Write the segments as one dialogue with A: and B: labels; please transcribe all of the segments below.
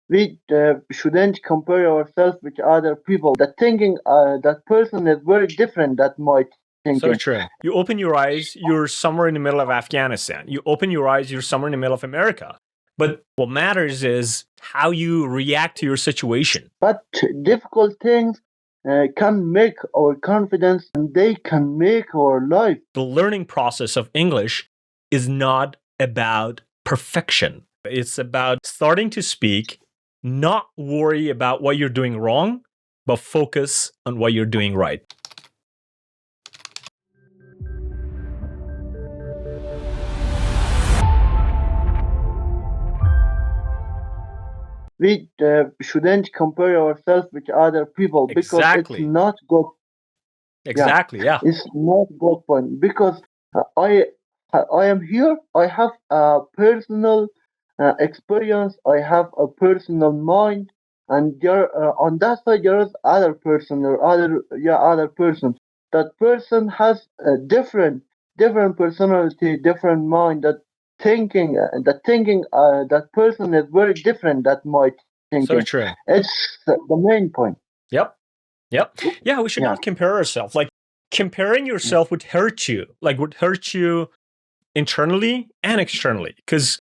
A: We shouldn't compare ourselves with other people. The thinking that person is very different that my
B: So
A: thinking.
B: true. You open your eyes, you're somewhere in the middle of Afghanistan. You open your eyes, you're somewhere in the middle of America. But what matters is how you react to your situation.
A: But difficult things can make our confidence and they can make our life.
B: The learning process of English is not about perfection. It's about starting to speak, not worry about what you're doing wrong, but focus on what you're doing right.
A: We shouldn't compare ourselves with other people because it's
B: Exactly.
A: not good. Yeah,
B: Exactly. Yeah.
A: it's not good point because I am here. I have a personal experience. I have a personal mind, and there on that side there is other person or other person. That person has a different personality, different mind. That thinking that person is very different. That my
B: So
A: thinking.
B: true.
A: It's the main point.
B: Yep. Yep. Yeah, we should
A: Yeah.
B: not compare ourselves. Like comparing yourself would hurt you. Like would hurt you internally and externally because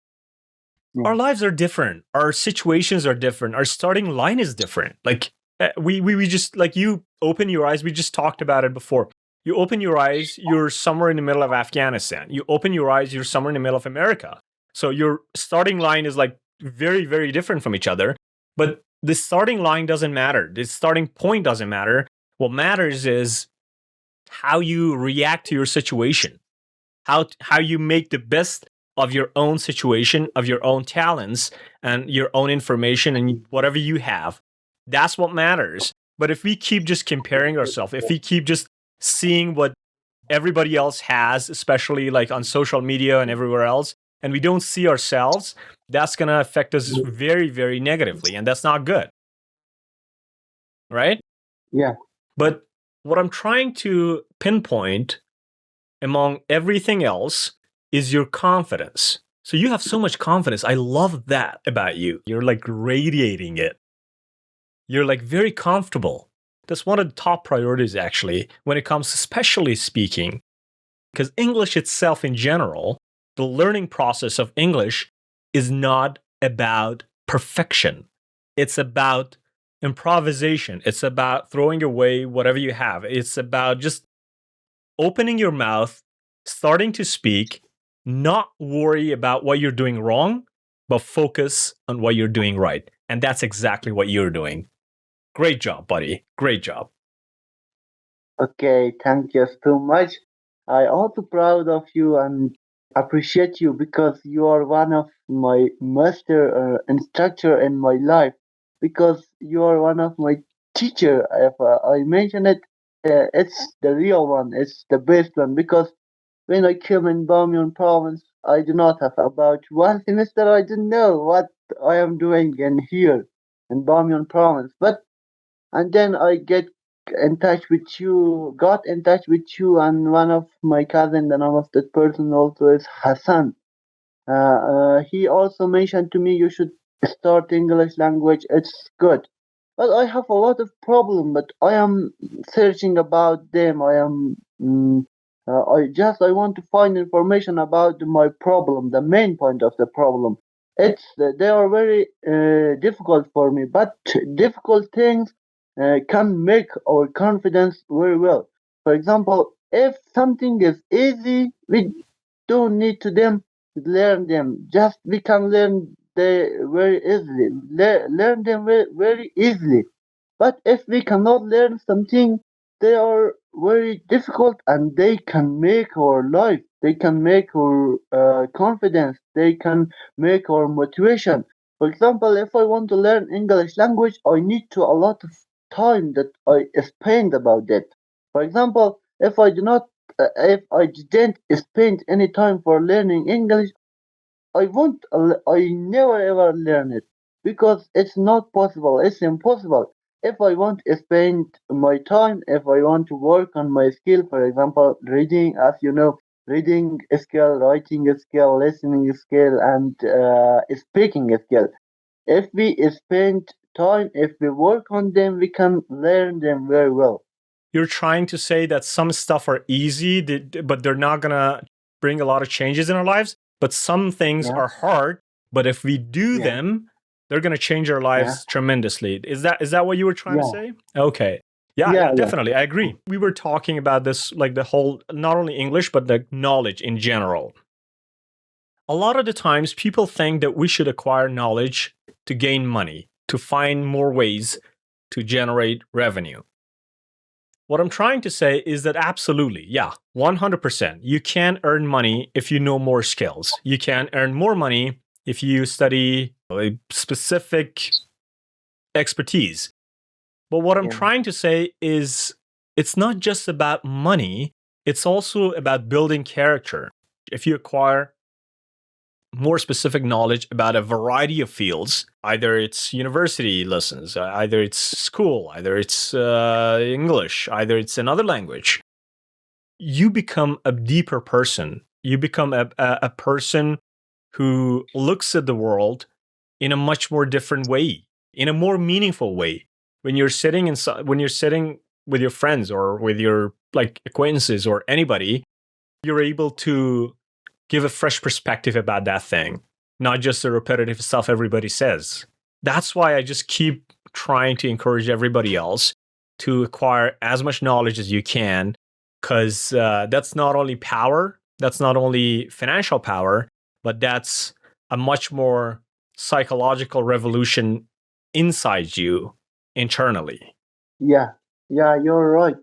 A: Yeah.
B: our lives are different. Our situations are different. Our starting line is different. Like we just like you open your eyes. We just talked about it before. You open your eyes, you're somewhere in the middle of Afghanistan. You open your eyes, you're somewhere in the middle of America. So your starting line is like very, very different from each other. But the starting line doesn't matter. The starting point doesn't matter. What matters is how you react to your situation, how you make the best of your own situation, of your own talents and your own information and whatever you have. That's what matters. But if we keep just comparing ourselves, if we keep just seeing what everybody else has, especially like on social media and everywhere else, and we don't see ourselves, that's going to affect us very, very negatively. And that's not good. Right?
A: Yeah.
B: But what I'm trying to pinpoint among everything else is your confidence. So you have so much confidence. I love that about you. You're like radiating it. You're like very comfortable. That's one of the top priorities actually when it comes to especially speaking. Because English itself in general, the learning process of English is not about perfection. It's about improvisation. It's about throwing away whatever you have. It's about just opening your mouth, starting to speak, not worry about what you're doing wrong, but focus on what you're doing right. And that's exactly what you're doing. Great job, buddy. Great job.
A: Okay, thank you so much. I also proud of you and appreciate you because you are one of my master instructor in my life. Because you are one of my teacher. If I mention it, it's the real one. It's the best one because when I came in Bamiyan province, I do not have about one semester. I didn't know what I am doing in here in Bamiyan province, but and then I get in touch with you, got in touch with you, and one of my cousin, the name of that person also is Hassan. He also mentioned to me you should start English language. It's good, but I have a lot of problem. But I am searching about them. I want to find information about my problem, the main point of the problem. They are very difficult for me, but difficult things can make our confidence very well. For example, if something is easy, we don't need to learn them. Just we can learn they very easily. Learn them very easily. But if we cannot learn something, they are very difficult and they can make our life. They can make our confidence. They can make our motivation. For example, if I want to learn English language, I need to a lot of time that I spend about that. For example, if I didn't spend any time for learning English, I never ever learn it because it's not possible. It's impossible. If I want to spend my time, if I want to work on my skill, for example, reading, as you know, reading skill, writing skill, listening skill, and speaking skill. If we spend time, if we work on them, we can learn them very well.
B: You're trying to say that some stuff are easy, but they're not gonna bring a lot of changes in our lives. But some things
A: Yeah,
B: are hard, but if we do
A: yeah,
B: them, they're gonna change our
A: yeah,
B: lives tremendously. Is that what you were trying to
A: yeah,
B: say? Okay. Yeah,
A: yeah,
B: yeah,
A: yeah.
B: definitely. I agree. We were talking about this, like the whole, not only English, but the knowledge in general. A lot of the times people think that we should acquire knowledge to gain money, to find more ways to generate revenue. What I'm trying to say is that absolutely, yeah, 100%. You can earn money if you know more skills. You can earn more money if you study a specific expertise. But what I'm
A: Yeah.
B: trying to say is it's not just about money, it's also about building character. If you acquire more specific knowledge about a variety of fields, either it's university lessons, either it's school, either it's English, either it's another language, you become a deeper person. You become a person who looks at the world in a much more different way, in a more meaningful way. When you're sitting with your friends or with your like acquaintances or anybody, you're able to give a fresh perspective about that thing, not just the repetitive stuff everybody says. That's why I just keep trying to encourage everybody else to acquire as much knowledge as you can, because that's not only power, that's not only financial power, but that's a much more psychological revolution inside you internally.
A: Yeah, yeah, you're right.